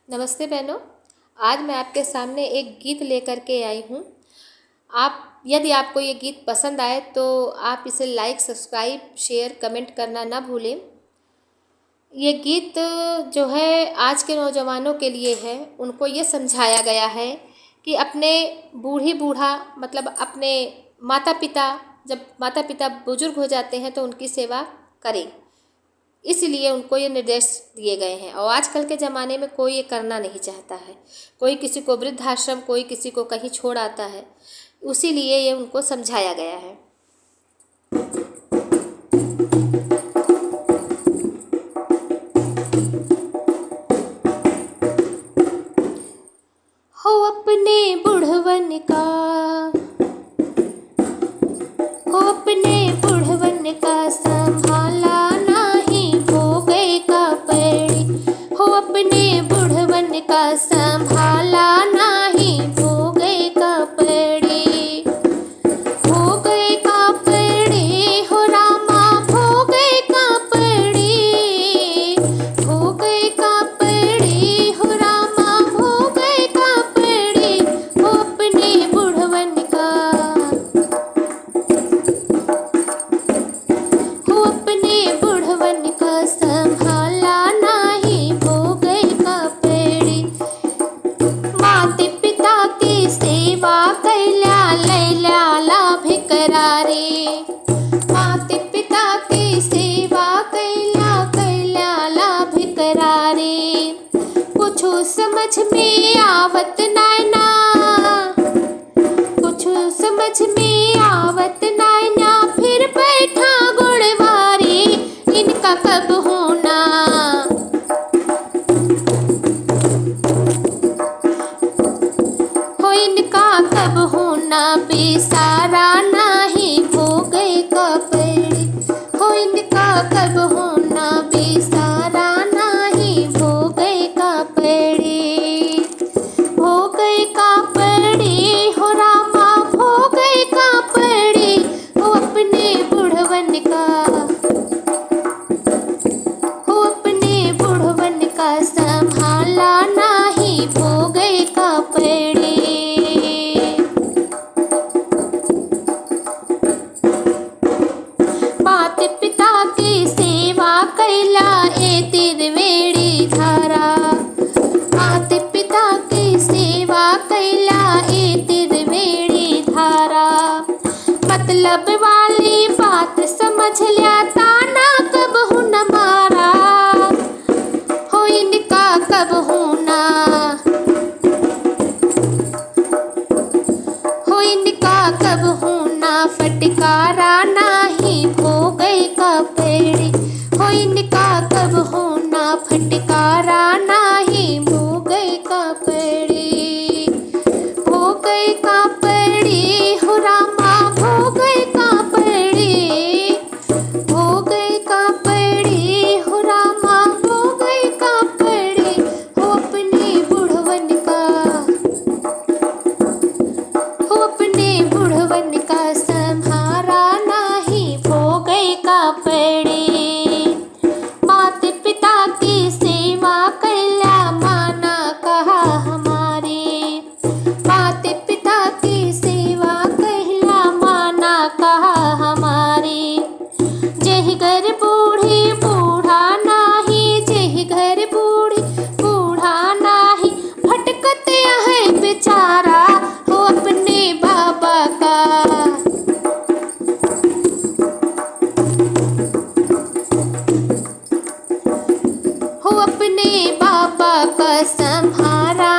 नमस्ते बहनों। आज मैं आपके सामने एक गीत लेकर के आई हूँ। यदि आपको ये गीत पसंद आए तो आप इसे लाइक, सब्सक्राइब, शेयर, कमेंट करना ना भूलें। ये गीत जो है आज के नौजवानों के लिए है। उनको ये समझाया गया है कि अपने बूढ़ी बूढ़ा मतलब अपने माता पिता, जब माता पिता बुजुर्ग हो जाते हैं तो उनकी सेवा करें, इसलिए उनको ये निर्देश दिए गए हैं। और आजकल के ज़माने में कोई ये करना नहीं चाहता है। कोई किसी को वृद्धाश्रम, कोई किसी को कहीं छोड़ आता है, उसीलिए ये उनको समझाया गया है। हो अपने बुढ़वन का, हो अपने बुढ़वन का संभाला का संभाला नाही, भोगे का पड़े, भोगे का पड़े, हो रामा भोगे का पड़े, भोगे का पड़े, हो रामा भोगे का पड़े, हो अपने बुढ़वन का, हो अपने बुढ़वन का संभाला नाही, भोगे का सेवा कैला लैला लाभ करारे, माते पिता की सेवा कैला कैला लाभ करारे। कुछु समझ में आवत नैना, कुछु समझ में आवत नैना, फिर बैठा गुणवारी, इनका कब होना, कब होना बेसारा नाही, भोगे का पड़े, हो इनका कब होना बेसारा नाही, भोगे का पड़े, भोगे का पड़े, हो रामा भोगे का पड़े, हो अपने बुढ़वन का, हो अपने बुढ़वन का संभाला नाही, भोगे का पड़े। माते पिता की सेवा कैला ए त्रिवेणी धारा, माते पिता की सेवा कैला ए त्रिवेणी धारा। मतलब वाली बात समझ लिया, ताना कब हूँ न मारा, हो इनका कब होना, हो इनका कब होना फटकारा नाही, भोगे का पड़े, हो इनका कब होना फटकारा नाही, भोगे का पड़े, भोगे का पड़े, हो रामा भोगे का पड़े, भोगे का पड़े, हो रामा भोगे का पड़े, हो अपने बुढ़वन का, हो अपने बुढ़वन का संभारा नाही, भोगे का पड़े। माते पिता की सेवा कैला माना कहा हमारे, माते पिता की सेवा कैला माना कहा हमारे। जेहि घर बूढ़ी बूढ़ा नाही, जेहि घर बूढ़ी बूढ़ा नाही, भटकत है बेचारा, हो अपने बाबा का, हो अपने बाबा का संभारा